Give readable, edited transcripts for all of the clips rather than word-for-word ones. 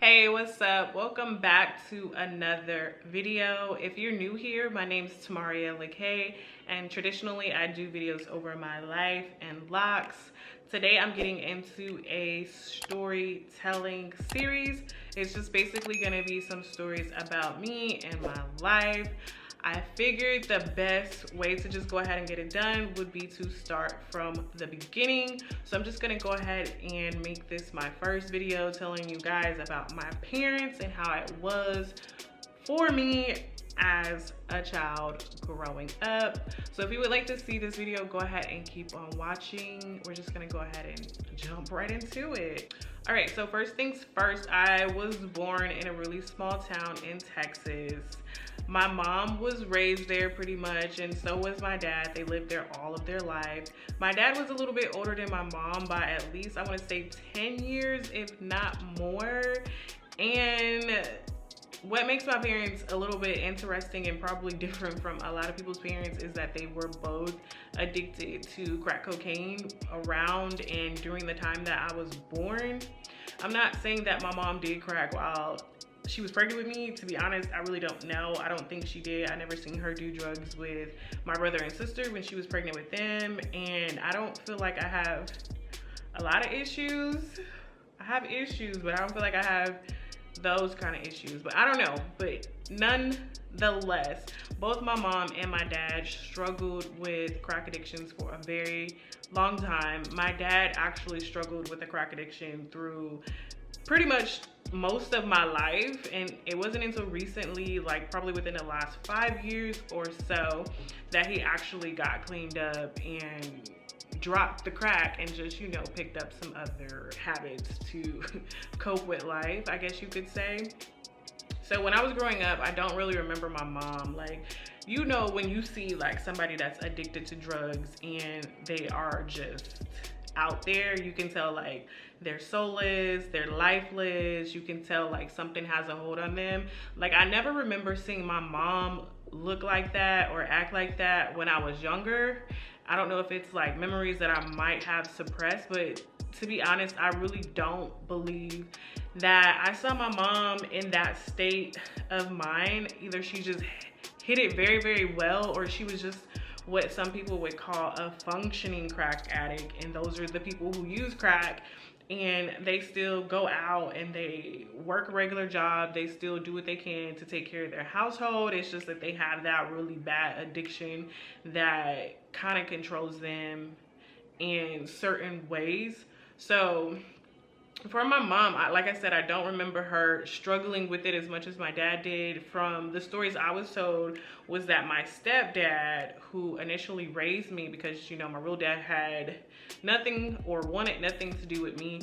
Hey, what's up? Welcome back to another video. If you're new here, my name is TAMARIALAKAYYE, and traditionally I do videos over my life and locks. Today I'm getting into a storytelling series. It's just basically gonna be some stories about me and my life. I figured the best way to just go ahead and get it done would be to start from the beginning. So I'm just gonna go ahead and make this my first video telling you guys about my parents and how it was for me as a child growing up. So if you would like to see this video, go ahead and keep on watching. We're just gonna go ahead and jump right into it. All right, so first things first, I was born in a really small town in Texas. My mom was raised there pretty much, and so was my dad. They lived there all of their life. My dad was a little bit older than my mom by at least, I wanna say 10 years, if not more. And what makes my parents a little bit interesting and probably different from a lot of people's parents is that they were both addicted to crack cocaine around and during the time that I was born. I'm not saying that my mom did crack while she was pregnant with me. To be honest, I really don't know. I don't think she did. I never seen her do drugs with my brother and sister when she was pregnant with them. And I don't feel like I have a lot of issues. I have issues, but I don't feel like I have those kind of issues. But I don't know. But nonetheless, both my mom and my dad struggled with crack addictions for a very long time. My dad actually struggled with a crack addiction through pretty much most of my life, and it wasn't until recently, like probably within the last 5 years or so, that he actually got cleaned up and dropped the crack and just, you know, picked up some other habits to cope with life, I guess you could say. So when I was growing up, I don't really remember my mom. Like, you know, when you see like somebody that's addicted to drugs and they are just out there, you can tell like they're soulless, they're lifeless. You can tell like something has a hold on them. Like, I never remember seeing my mom look like that or act like that when I was younger. I don't know if it's like memories that I might have suppressed, but to be honest, I really don't believe that I saw my mom in that state of mind. Either she just hit it very, very well, or she was just what some people would call a functioning crack addict. And those are the people who use crack and they still go out and they work a regular job. They still do what they can to take care of their household. It's just that they have that really bad addiction that kind of controls them in certain ways. So for my mom, like I said, I don't remember her struggling with it as much as my dad did. From the stories I was told was that my stepdad, who initially raised me, because, you know, my real dad had nothing or wanted nothing to do with me,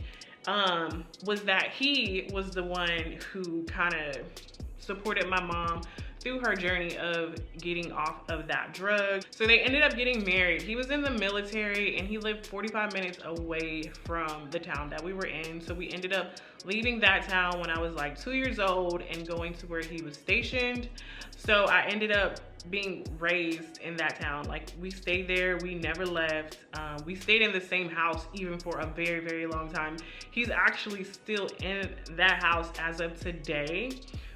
was that he was the one who kind of supported my mom through her journey of getting off of that drug. So they ended up getting married. He was in the military and he lived 45 minutes away from the town that we were in. So we ended up leaving that town when I was like 2 years old and going to where he was stationed. So I ended up being raised in that town. Like, we stayed there, we never left. We stayed in the same house even for a very, very long time. He's actually still in that house as of today.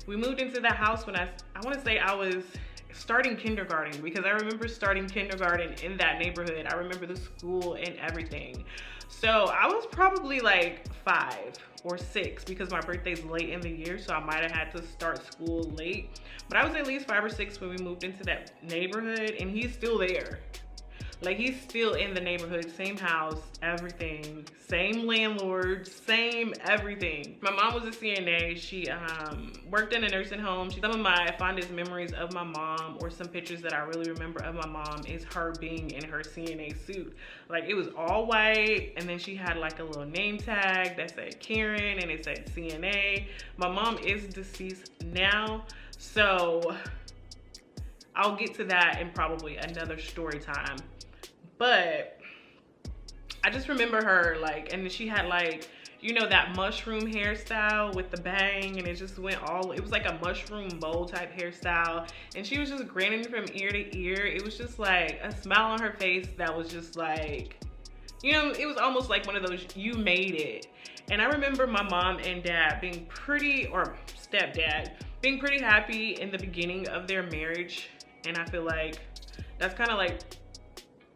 We moved into that house when I want to say I was starting kindergarten, because I remember starting kindergarten in that neighborhood. I remember the school and everything. So I was probably like 5 or 6 because my birthday's late in the year, so I might have had to start school late. But I was at least 5 or 6 when we moved into that neighborhood, and he's still there. Like, he's still in the neighborhood, same house, everything, same landlord, same everything. My mom was a CNA. She worked in a nursing home. Some of my fondest memories of my mom, or some pictures that I really remember of my mom, is her being in her CNA suit. Like, it was all white, and then she had like a little name tag that said Karen and it said CNA. My mom is deceased now, so I'll get to that in probably another story time. But I just remember her, like, and she had like, you know, that mushroom hairstyle with the bang, and it just went all, it was like a mushroom bowl type hairstyle, and she was just grinning from ear to ear. It was just like a smile on her face that was just like, you know, it was almost like one of those, you made it. And I remember my mom and dad being pretty, or stepdad, being pretty happy in the beginning of their marriage. And I feel like that's kind of like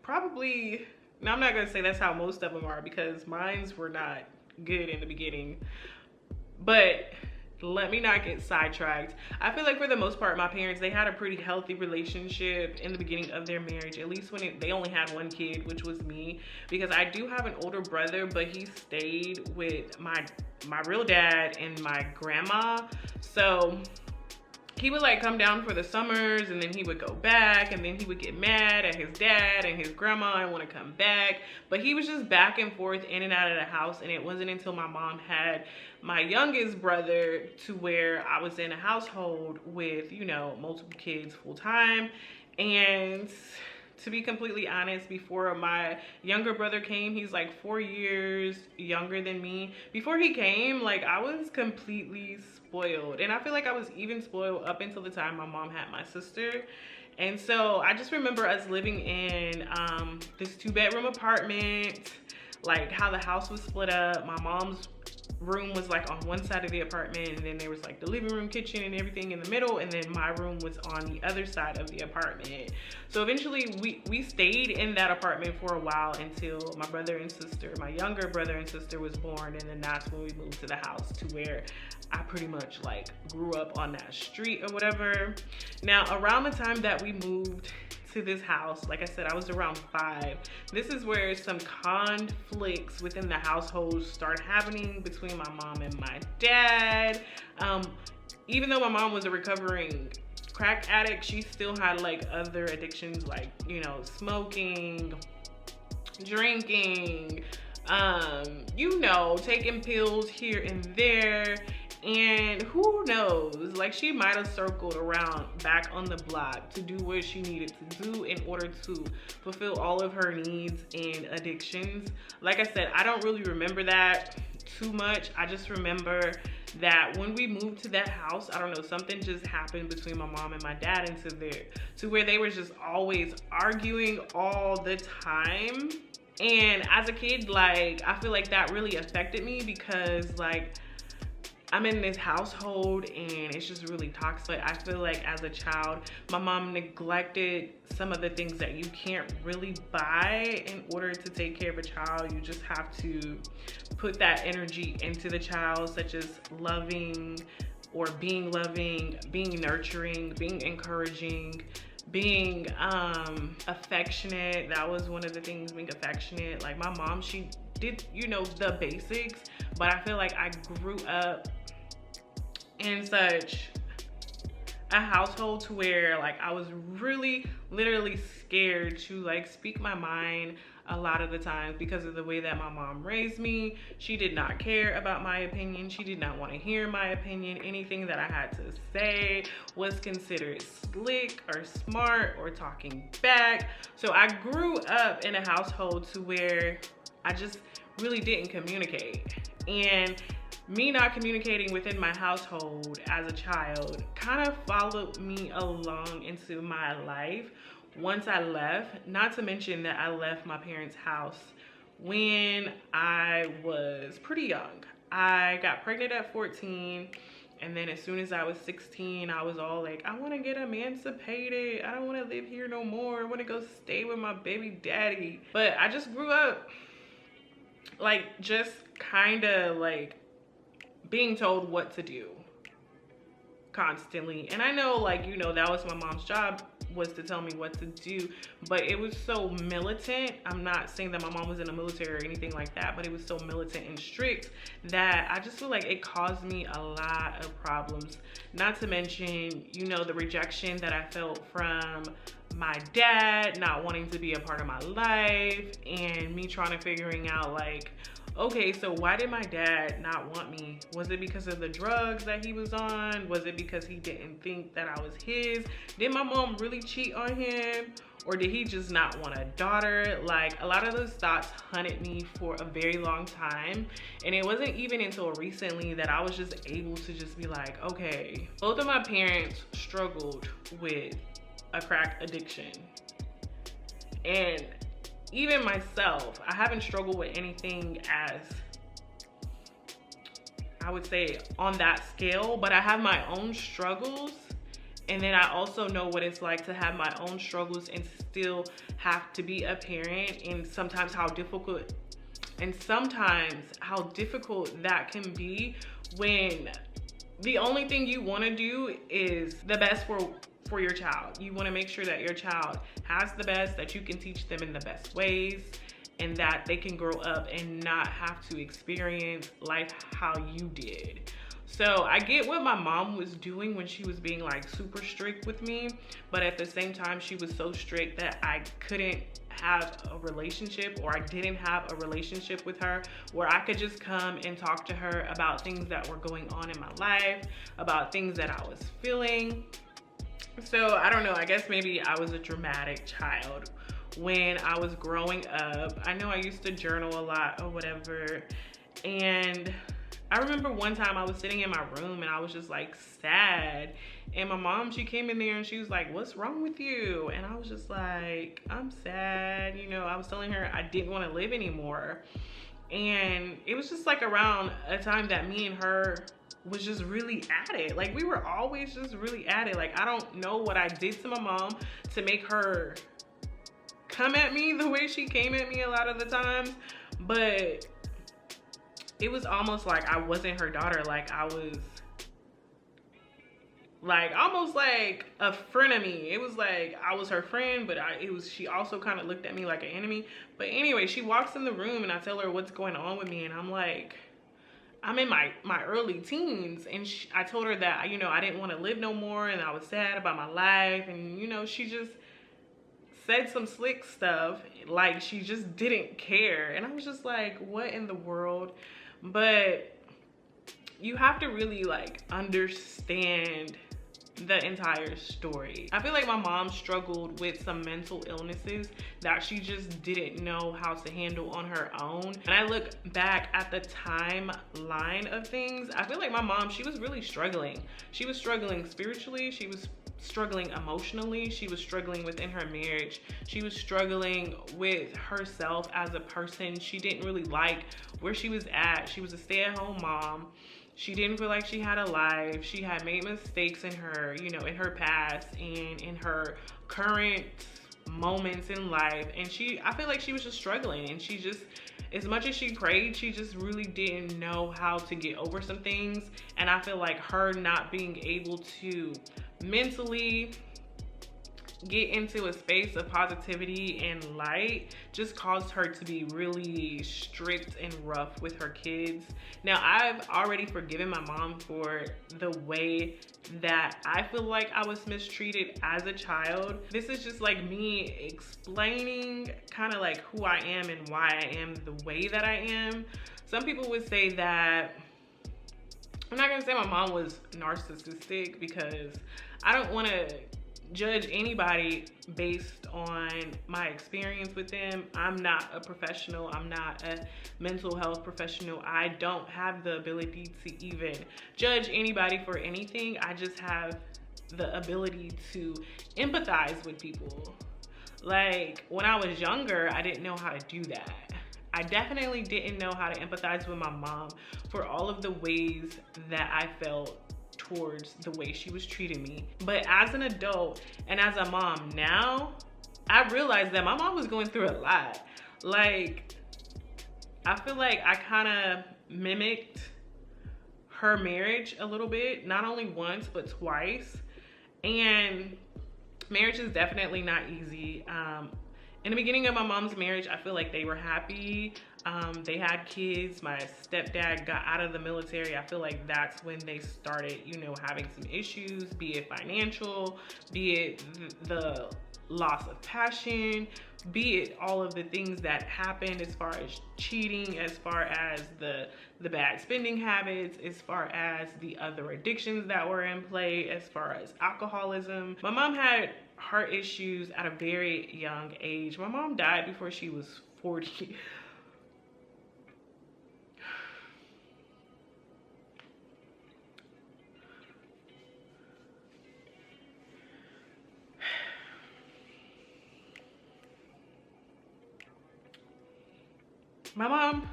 probably, now I'm not gonna say that's how most of them are, because mines were not good in the beginning, but let me not get sidetracked. I feel like for the most part, my parents, they had a pretty healthy relationship in the beginning of their marriage, at least when they only had one kid, which was me, because I do have an older brother, but he stayed with my real dad and my grandma. So he would like come down for the summers, and then he would go back, and then he would get mad at his dad and his grandma and want to come back. But he was just back and forth in and out of the house. And it wasn't until my mom had my youngest brother to where I was in a household with, you know, multiple kids full time. And to be completely honest, before my younger brother came, he's like 4 years younger than me. Before he came, like, I was completely spoiled. And I feel like I was even spoiled up until the time my mom had my sister. And so I just remember us living in this 2-bedroom apartment, like how the house was split up. My mom's room was like on one side of the apartment, and then there was like the living room, kitchen, and everything in the middle, and then my room was on the other side of the apartment. So eventually we stayed in that apartment for a while until my brother and sister, my younger brother and sister, was born, and then that's when we moved to the house to where I pretty much like grew up on that street or whatever. Now around the time that we moved to this house, like I said, I was around 5. This is where some conflicts within the household start happening between my mom and my dad. Even though my mom was a recovering crack addict, she still had like other addictions, like, you know, smoking, drinking, you know, taking pills here and there. And who knows, like, she might have circled around back on the block to do what she needed to do in order to fulfill all of her needs and addictions. Like I said, I don't really remember that too much. I just remember that when we moved to that house, I don't know, something just happened between my mom and my dad to where they were just always arguing all the time. And as a kid, like, I feel like that really affected me, because like I'm in this household and it's just really toxic. I feel like as a child, my mom neglected some of the things that you can't really buy in order to take care of a child. You just have to put that energy into the child, such as loving or being loving, being nurturing, being encouraging, being affectionate. That was one of the things, being affectionate. Like my mom, she did, you know, the basics, but I feel like I grew up in such a household to where like I was really literally scared to like speak my mind a lot of the times because of the way that my mom raised me. She did not care about my opinion. She did not want to hear my opinion. Anything that I had to say was considered slick or smart or talking back. So I grew up in a household to where I just really didn't communicate. And me not communicating within my household as a child kind of followed me along into my life once I left. Not to mention that I left my parents' house when I was pretty young. I got pregnant at 14, and then as soon as I was 16, I was all like, I want to get emancipated. I don't want to live here no more. I want to go stay with my baby daddy. But I just grew up like just kind of like being told what to do constantly. And I know, like, you know, that was my mom's job, was to tell me what to do, but it was so militant. I'm not saying that my mom was in the military or anything like that, but it was so militant and strict that I just feel like it caused me a lot of problems. Not to mention, you know, the rejection that I felt from my dad not wanting to be a part of my life, and me trying to figuring out like, okay, so why did my dad not want me? Was it because of the drugs that he was on? Was it because he didn't think that I was his? Did my mom really cheat on him? Or did he just not want a daughter? Like, a lot of those thoughts hunted me for a very long time. And it wasn't even until recently that I was just able to just be like, okay, both of my parents struggled with a crack addiction. And even myself, I haven't struggled with anything as, I would say, on that scale, but I have my own struggles. And then I also know what it's like to have my own struggles and still have to be a parent, and sometimes how difficult that can be when the only thing you want to do is the best for your child. You want to make sure that your child has the best, that you can teach them in the best ways, and that they can grow up and not have to experience life how you did. So I get what my mom was doing when she was being like super strict with me, but at the same time, she was so strict that I couldn't have a relationship, or I didn't have a relationship with her where I could just come and talk to her about things that were going on in my life, about things that I was feeling. So I don't know, I guess maybe I was a dramatic child when I was growing up. I know I used to journal a lot or whatever, and I remember one time I was sitting in my room and I was just like sad, and my mom, she came in there and she was like, "What's wrong with you?" And I was just like, "I'm sad." You know, I was telling her I didn't want to live anymore. And it was just like around a time that me and her was just really at it. Like, we were always just really at it. Like, I don't know what I did to my mom to make her come at me the way she came at me a lot of the times, but it was almost like I wasn't her daughter. Like, I was like almost like a frenemy. It was like I was her friend, but she also kind of looked at me like an enemy. But anyway, she walks in the room and I tell her what's going on with me, and I'm like, I'm in my early teens, and I told her that, you know, I didn't want to live no more and I was sad about my life, and you know, she just said some slick stuff, like she just didn't care. And I was just like, what in the world? But you have to really like understand the entire story. I feel like my mom struggled with some mental illnesses that she just didn't know how to handle on her own. And I look back at the timeline of things, I feel like my mom, she was really struggling. She was struggling spiritually, she was struggling emotionally, she was struggling within her marriage, she was struggling with herself as a person. She didn't really like where she was at. She was a stay-at-home mom. She didn't feel like she had a life. She had made mistakes in her, you know, in her past and in her current moments in life. And I feel like she was just struggling, and she just, as much as she prayed, she just really didn't know how to get over some things. And I feel like her not being able to mentally get into a space of positivity and light just caused her to be really strict and rough with her kids. Now, I've already forgiven my mom for the way that I feel like I was mistreated as a child. This is just like me explaining kind of like who I am and why I am the way that I am. Some people would say that, I'm not gonna say my mom was narcissistic, because I don't want to judge anybody based on my experience with them. I'm not a professional. I'm not a mental health professional. I don't have the ability to even judge anybody for anything. I just have the ability to empathize with people. Like, when I was younger, I didn't know how to do that. I definitely didn't know how to empathize with my mom for all of the ways that I felt towards the way she was treating me. But as an adult and as a mom now, I realized that my mom was going through a lot. Like, I feel like I kind of mimicked her marriage a little bit, not only once, but twice. And marriage is definitely not easy. In the beginning of my mom's marriage, I feel like they were happy. They had kids. My stepdad got out of the military. I feel like that's when they started, you know, having some issues, be it financial, be it the loss of passion, be it all of the things that happened as far as cheating, as far as the bad spending habits, as far as the other addictions that were in play, as far as alcoholism. My mom had heart issues at a very young age. My mom died before she was 40. My mom,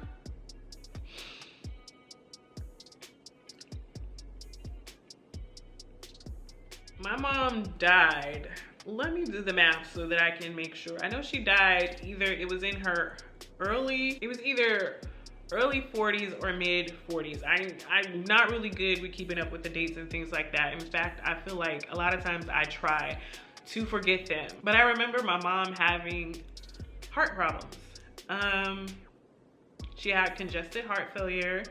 died. Let me do the math so that I can make sure. I know she died either, it was either early 40s or mid 40s. I'm not really good with keeping up with the dates and things like that. In fact, I feel like a lot of times I try to forget them. But I remember my mom having heart problems. She had congested heart failure.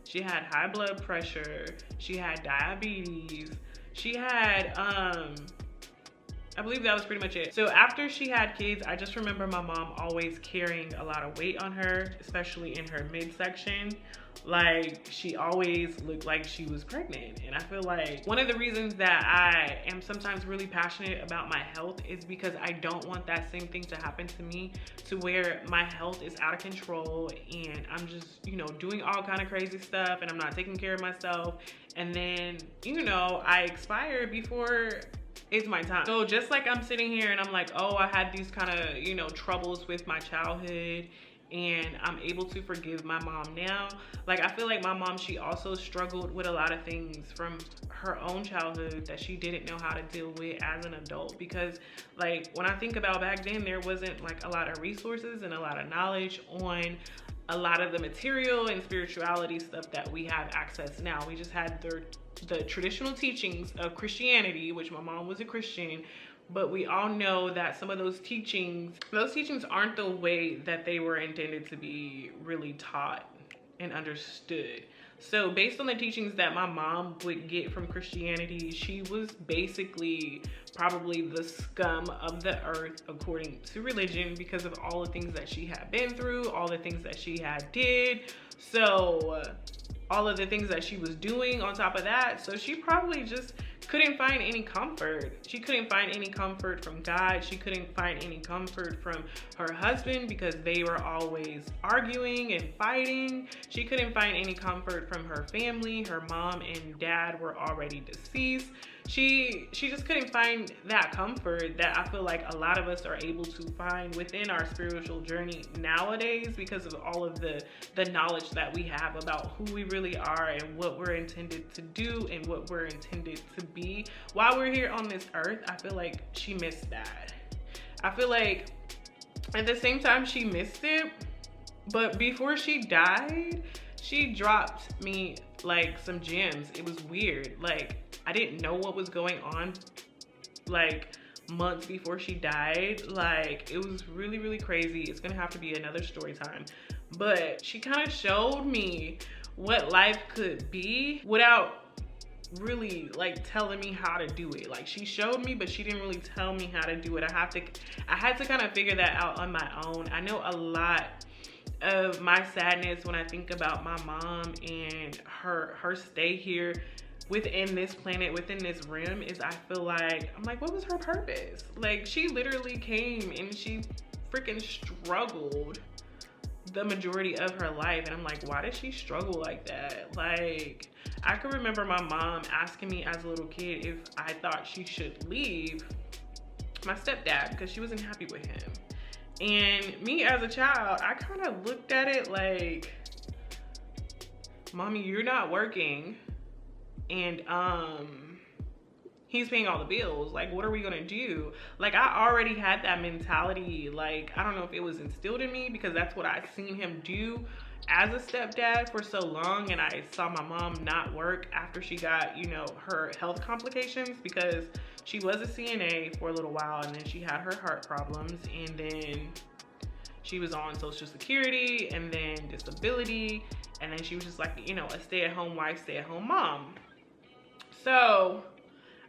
She had high blood pressure. She had diabetes. She had, I believe that was pretty much it. So after she had kids, I just remember my mom always carrying a lot of weight on her, especially in her midsection. Like, she always looked like she was pregnant. And I feel like one of the reasons that I am sometimes really passionate about my health is because I don't want that same thing to happen to me, to where my health is out of control and I'm just, you know, doing all kind of crazy stuff and I'm not taking care of myself. And then, you know, I expire before it's my time. So just like I'm sitting here and I'm like, oh, I had these kind of, you know, troubles with my childhood and I'm able to forgive my mom now. Like, I feel like my mom, she also struggled with a lot of things from her own childhood that she didn't know how to deal with as an adult. Because like, when I think about back then, there wasn't like a lot of resources and a lot of knowledge on a lot of the material and spirituality stuff that we have access now. We just had the traditional teachings of Christianity, which my mom was a Christian, but we all know that some of those teachings aren't the way that they were intended to be really taught and understood. So based on the teachings that my mom would get from Christianity, she was basically probably the scum of the earth according to religion, because of all the things that she had been through, all the things that she had did. So all of the things that she was doing on top of that. So she probably just couldn't find any comfort. She couldn't find any comfort from God. She couldn't find any comfort from her husband because they were always arguing and fighting. She couldn't find any comfort from her family. Her mom and dad were already deceased. She just couldn't find that comfort that I feel like a lot of us are able to find within our spiritual journey nowadays, because of all of the knowledge that we have about who we really are and what we're intended to do and what we're intended to be while we're here on this earth. I feel like she missed that. I feel like at the same time she missed it, but before she died, she dropped me like some gems. It was weird. Like, I didn't know what was going on like months before she died. Like, it was really, really crazy. It's gonna have to be another story time. But she kind of showed me what life could be without really like telling me how to do it. Like, she showed me, but she didn't really tell me how to do it. I had to kind of figure that out on my own. I know a lot of my sadness when I think about my mom and her stay here within this planet, within this realm, is I feel like, I'm like, what was her purpose? Like, she literally came and she freaking struggled the majority of her life, and I'm like, why did she struggle like that? Like, I can remember my mom asking me as a little kid if I thought she should leave my stepdad because she wasn't happy with him. And me as a child, I kind of looked at it like, mommy, you're not working and he's paying all the bills. Like, what are we gonna do? Like, I already had that mentality. Like, I don't know if it was instilled in me because that's what I've seen him do as a stepdad for so long. And I saw my mom not work after she got, you know, her health complications, because she was a CNA for a little while and then she had her heart problems, and then she was on Social Security and then disability, and then she was just like, you know, a stay-at-home wife, stay-at-home mom. So,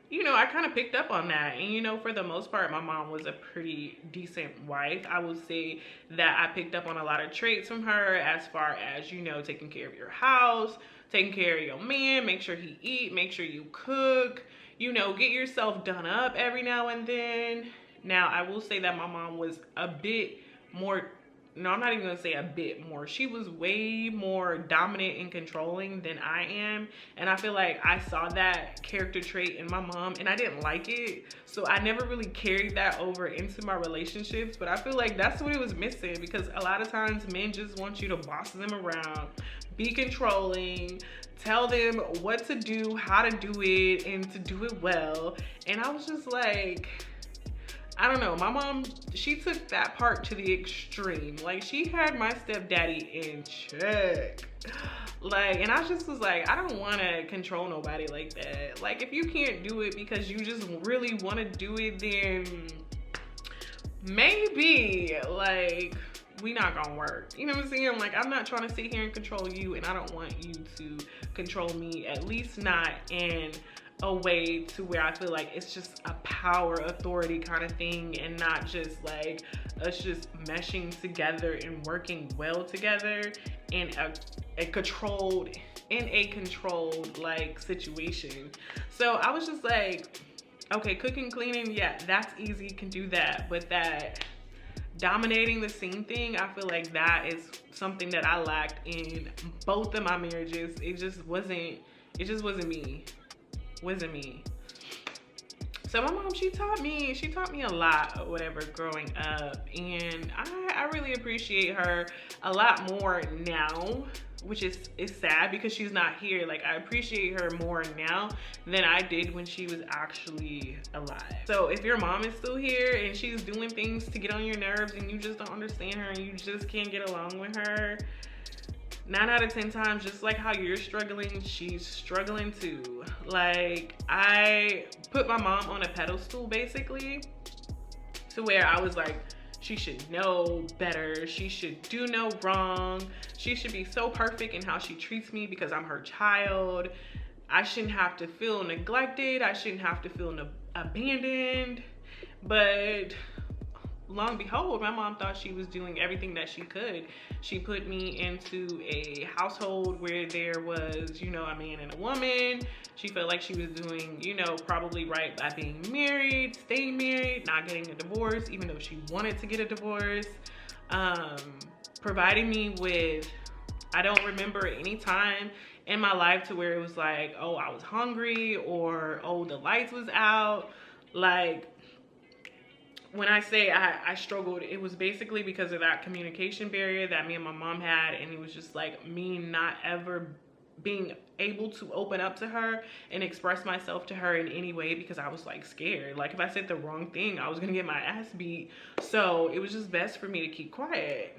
you know, I kind of picked up on that. And, you know, for the most part, my mom was a pretty decent wife. I would say that I picked up on a lot of traits from her, as far as, you know, taking care of your house, taking care of your man, make sure he eat, make sure you cook, you know, get yourself done up every now and then. Now, I will say that my mom was a bit more no, I'm not even gonna say a bit more. She was way more dominant and controlling than I am. And I feel like I saw that character trait in my mom and I didn't like it. So I never really carried that over into my relationships. But I feel like that's what it was missing, because a lot of times men just want you to boss them around, be controlling, tell them what to do, how to do it, and to do it well. And I was just like, I don't know, my mom, she took that part to the extreme. Like, she had my stepdaddy in check. Like, and I just was like, I don't want to control nobody like that. Like, if you can't do it because you just really want to do it, then maybe, like, we not gonna work. You know what I'm saying? Like, I'm not trying to sit here and control you, and I don't want you to control me, at least not in a way to where I feel like it's just a power authority kind of thing, and not just like us just meshing together and working well together in a controlled like situation. So I was just like, okay, cooking, cleaning, yeah, that's easy, can do that. But that dominating the scene thing, I feel like that is something that I lacked in both of my marriages. It just wasn't me. Wasn't me. So my mom, she taught me a lot or whatever growing up, and I really appreciate her a lot more now, which is sad because she's not here. Like, I appreciate her more now than I did when she was actually alive. So if your mom is still here and she's doing things to get on your nerves and you just don't understand her and you just can't get along with her, 9 out of 10 times, just like how you're struggling, she's struggling too. Like, I put my mom on a pedestal basically, to where I was like, she should know better, she should do no wrong, she should be so perfect in how she treats me because I'm her child. I shouldn't have to feel neglected, I shouldn't have to feel abandoned. But long and behold, my mom thought she was doing everything that she could. She put me into a household where there was, you know, a man and a woman. She felt like she was doing, you know, probably right by being married, staying married, not getting a divorce, even though she wanted to get a divorce. Providing me with, I don't remember any time in my life to where it was like, oh, I was hungry, or oh, the lights was out. Like, when I say I struggled, it was basically because of that communication barrier that me and my mom had. And it was just like me not ever being able to open up to her and express myself to her in any way, because I was like scared. Like, if I said the wrong thing, I was gonna get my ass beat. So it was just best for me to keep quiet.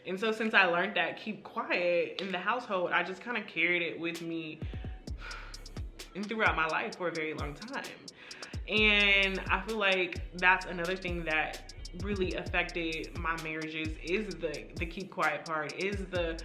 And so since I learned that keep quiet in the household, I just kind of carried it with me and throughout my life for a very long time. And I feel like that's another thing that really affected my marriages, is the keep quiet part, is the,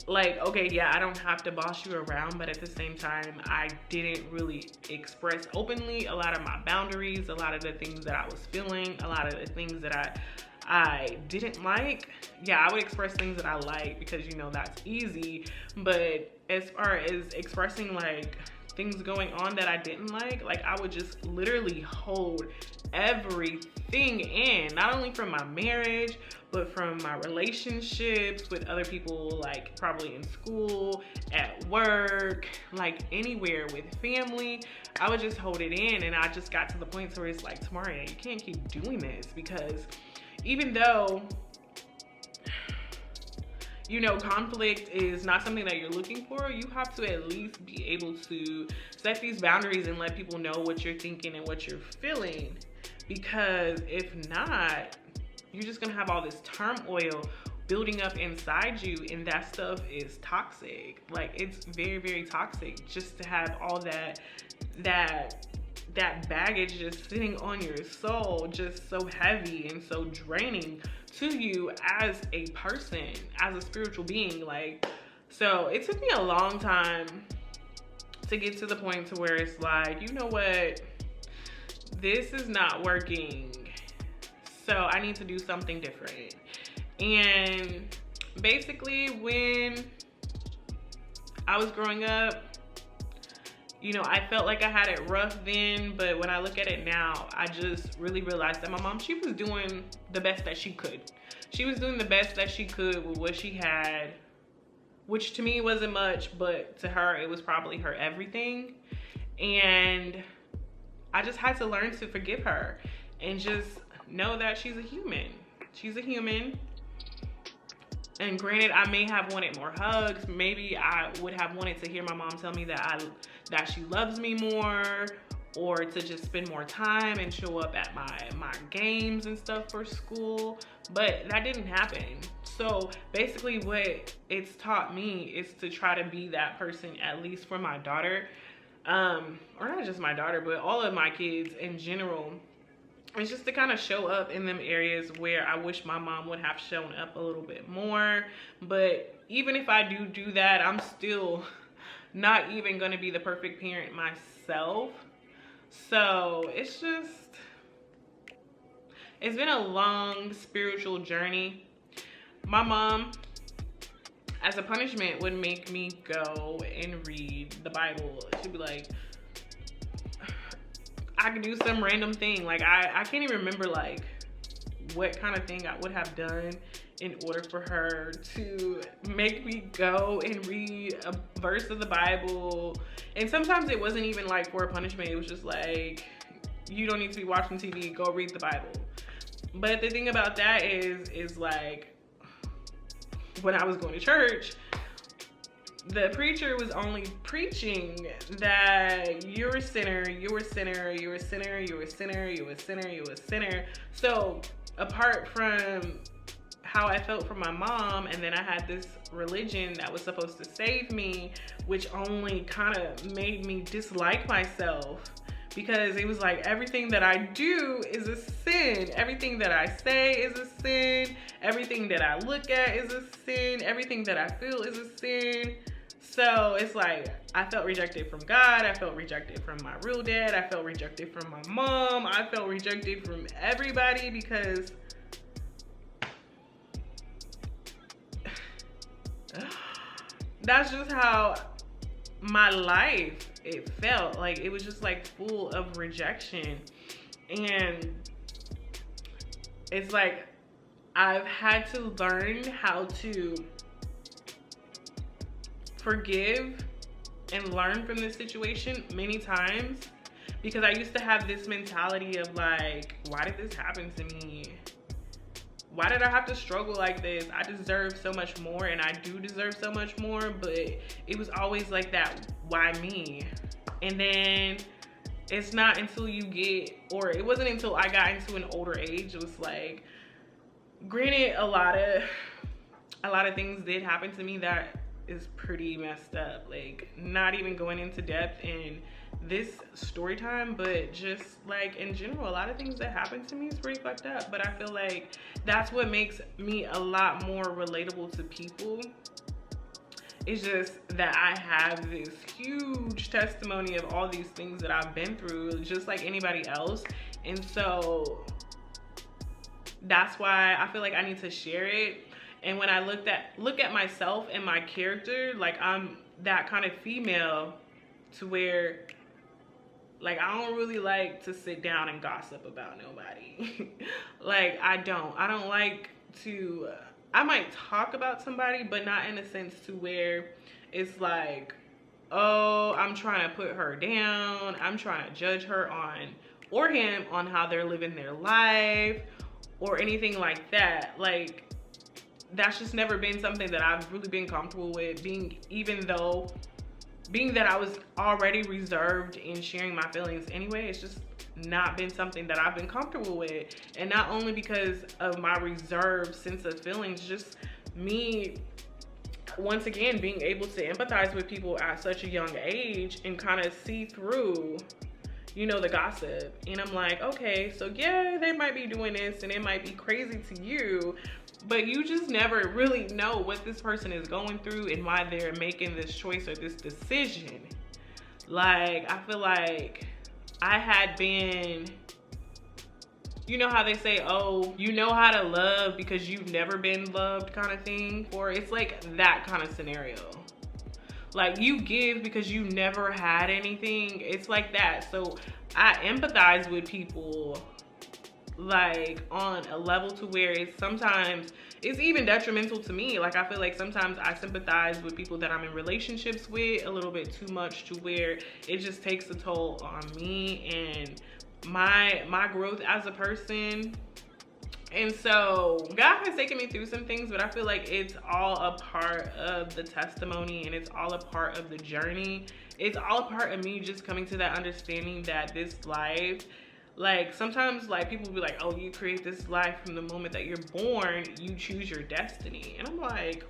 like, okay, yeah, I don't have to boss you around, but at the same time, I didn't really express openly a lot of my boundaries, a lot of the things that I was feeling, a lot of the things that I didn't like. Yeah, I would express things that I like because, you know, that's easy. But as far as expressing like things going on that I didn't like I would just literally hold everything in, not only from my marriage, but from my relationships with other people, like probably in school, at work, like anywhere with family. I would just hold it in, and I just got to the point where it's like, Tamaria, you can't keep doing this, because even though, you know, conflict is not something that you're looking for, you have to at least be able to set these boundaries and let people know what you're thinking and what you're feeling. Because if not, you're just gonna have all this turmoil building up inside you, and that stuff is toxic. Like, it's very, very toxic just to have all that baggage just sitting on your soul, just so heavy and so draining to you as a person, as a spiritual being. Like, so it took me a long time to get to the point to where it's like, you know what, this is not working, so I need to do something different. And basically, when I was growing up, You know, I felt like I had it rough then, but when I look at it now, I just really realized that my mom, she was doing the best that she could. She was doing the best that she could with what she had, which to me wasn't much, but to her, it was probably her everything. And I just had to learn to forgive her and just know that she's a human. She's a human. And granted, I may have wanted more hugs. Maybe I would have wanted to hear my mom tell me that she loves me more, or to just spend more time and show up at my games and stuff for school. But that didn't happen. So basically what it's taught me is to try to be that person, at least for my daughter. Or not just my daughter, but all of my kids in general. It's just to kind of show up in them areas where I wish my mom would have shown up a little bit more. But even if I do that, I'm still not even going to be the perfect parent myself. So it's been a long spiritual journey. My mom, as a punishment, would make me go and read the Bible. She'd be like, I could do some random thing. Like, I can't even remember like what kind of thing I would have done in order for her to make me go and read a verse of the Bible. And sometimes it wasn't even like for a punishment. It was just like, you don't need to be watching TV, go read the Bible. But the thing about that is like, when I was going to church, the preacher was only preaching that you're a sinner, you're a sinner, you're a sinner, you're a sinner, you're a sinner, you're a sinner. So apart from how I felt from my mom, and then I had this religion that was supposed to save me, which only kind of made me dislike myself, because it was like everything that I do is a sin. Everything that I say is a sin. Everything that I look at is a sin. Everything that I feel is a sin. So it's like, I felt rejected from God. I felt rejected from my real dad. I felt rejected from my mom. I felt rejected from everybody, because that's just how my life, it felt. Like, it was just like full of rejection. And it's like, I've had to learn how to forgive and learn from this situation many times, because I used to have this mentality of like, why did this happen to me? Why did I have to struggle like this? I deserve so much more, and I do deserve so much more, but it was always like that, why me? And then it's not until you get, or it wasn't until I got into an older age, it was like, granted, a lot of things did happen to me that is pretty messed up. Like, not even going into depth in this story time, but just like in general, a lot of things that happened to me is pretty fucked up. But I feel like that's what makes me a lot more relatable to people. It's just that I have this huge testimony of all these things that I've been through, just like anybody else. And so that's why I feel like I need to share it. And when I look at myself and my character, like, I'm that kind of female to where, like, I don't really like to sit down and gossip about nobody. Like, I don't like to, I might talk about somebody, but not in a sense to where it's like, oh, I'm trying to put her down. I'm trying to judge her on, or him, on how they're living their life or anything like that. Like, that's just never been something that I've really been comfortable with, being that I was already reserved in sharing my feelings anyway. It's just not been something that I've been comfortable with. And not only because of my reserved sense of feelings, just me, once again, being able to empathize with people at such a young age and kind of see through, you know, the gossip. And I'm like, okay, so yeah, they might be doing this and it might be crazy to you, but you just never really know what this person is going through and why they're making this choice or this decision. Like, I feel like I had been, you know how they say, oh, you know how to love because you've never been loved kind of thing? Or it's like that kind of scenario. Like, you give because you never had anything. It's like that. So I empathize with people like on a level to where it's sometimes it's even detrimental to me. Like, I feel like sometimes I sympathize with people that I'm in relationships with a little bit too much, to where it just takes a toll on me and my growth as a person. And so God has taken me through some things, but I feel like it's all a part of the testimony, and it's all a part of the journey. It's all a part of me just coming to that understanding that this life, like, sometimes like people will be like, oh, you create this life from the moment that you're born, you choose your destiny. And I'm like,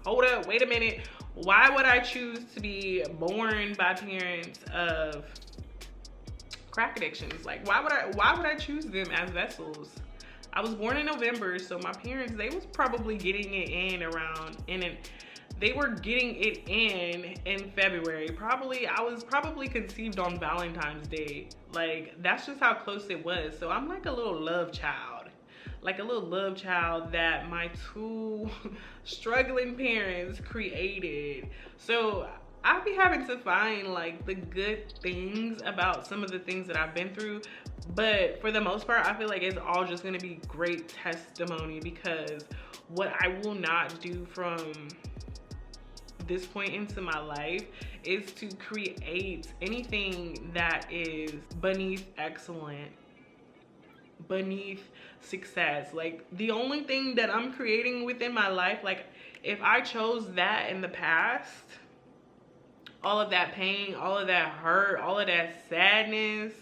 hold up, wait a minute. Why would I choose to be born by parents of crack addictions? Like, why would I choose them as vessels? I was born in November, so my parents, they was probably getting it in around, they were getting it in February. I was probably conceived on Valentine's Day. Like, that's just how close it was. So I'm like a little love child. Like a little love child that my two struggling parents created. So I'll be having to find like the good things about some of the things that I've been through. But for the most part, I feel like it's all just gonna be great testimony, because what I will not do from this point into my life is to create anything that is beneath excellent, beneath success. Like, the only thing that I'm creating within my life, like, if I chose that in the past, all of that pain, all of that hurt, all of that sadness,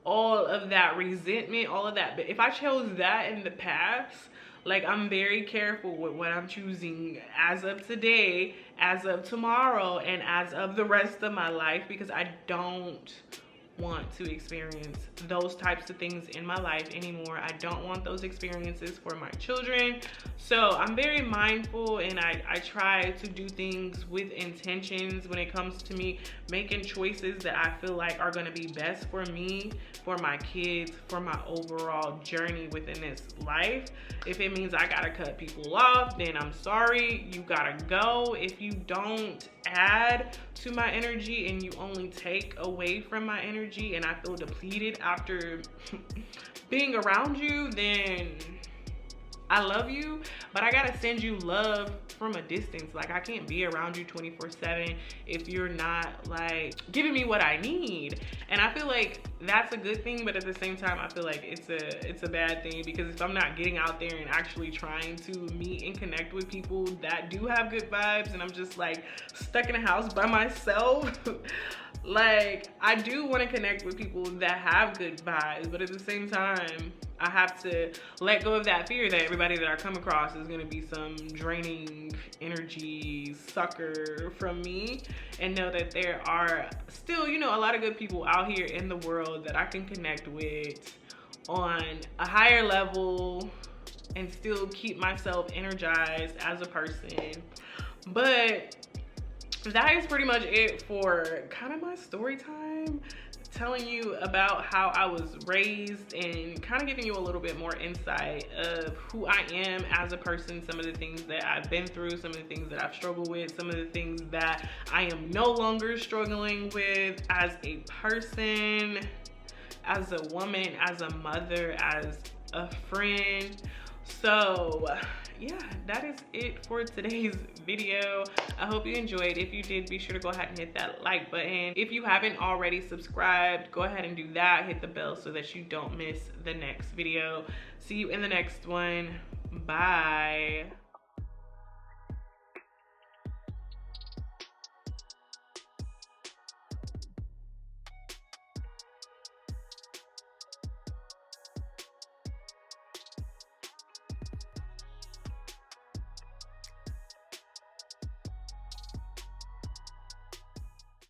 all of that resentment, all of that, but if I chose that in the past, like, I'm very careful with what I'm choosing as of today, as of tomorrow, and as of the rest of my life, because I don't want to experience those types of things in my life anymore. I don't want those experiences for my children. So I'm very mindful, and I try to do things with intentions when it comes to me making choices that I feel like are going to be best for me, for my kids, for my overall journey within this life. If it means I gotta cut people off, then I'm sorry, you gotta go. If you don't add to my energy and you only take away from my energy, and I feel depleted after being around you, then I love you, but I gotta send you love from a distance. Like, I can't be around you 24/7 if you're not like giving me what I need. And I feel like that's a good thing, but at the same time, I feel like it's a bad thing, because if I'm not getting out there and actually trying to meet and connect with people that do have good vibes, and I'm just like stuck in a house by myself, like, I do want to connect with people that have good vibes, but at the same time, I have to let go of that fear that everybody that I come across is going to be some draining energy sucker from me, and know that there are still, you know, a lot of good people out here in the world that I can connect with on a higher level and still keep myself energized as a person. But that is pretty much it for kind of my story time, telling you about how I was raised and kind of giving you a little bit more insight of who I am as a person, some of the things that I've been through, some of the things that I've struggled with, some of the things that I am no longer struggling with as a person, as a woman, as a mother, as a friend. So yeah, that is it for today's video. I hope you enjoyed. If you did, be sure to go ahead and hit that like button. If you haven't already subscribed, go ahead and do that. Hit the bell so that you don't miss the next video. See you in the next one. Bye.